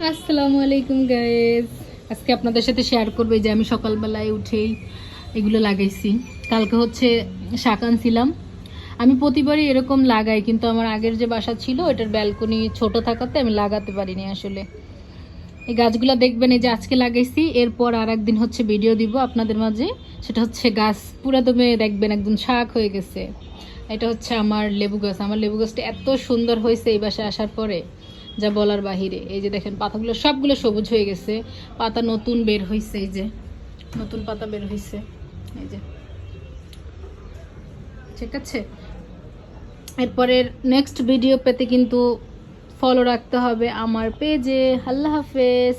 আসসালামু আলাইকুম গাইস। আজকে আপনাদের সাথে শেয়ার করবো যে আমি সকালবেলায় উঠেই এগুলো লাগাইছি। কালকে হচ্ছে শাক আনছিলাম। আমি প্রতিবারই এরকম লাগাই, কিন্তু আমার আগের যে বাসা ছিল ওটার ব্যালকনি ছোট থাকাতে আমি লাগাতে পারিনি আসলে। এই গাছগুলো দেখবেন, এই যে আজকে লাগাইছি, এরপর আর একদিন হচ্ছে ভিডিও দিব আপনাদের মাঝে। সেটা হচ্ছে গাছ পুরা দমে দেখবেন একদম শাক হয়ে গেছে। এটা হচ্ছে আমার লেবু গাছ। আমার লেবু গাছটা এত সুন্দর হয়েছে এই বাসায় আসার পরে, যা বলার বাহিরে। এই যে দেখেন পাতাগুলো সবগুলো সবুজ হয়ে গেছে, পাতা নতুন বের হয়েছে, এই যে নতুন পাতা বের হয়েছে, এই যে। ঠিক আছে, এরপরের নেক্সট ভিডিও পেতে কিন্তু ফলো রাখতে হবে আমার পেজে। আল্লাহ হাফেজ।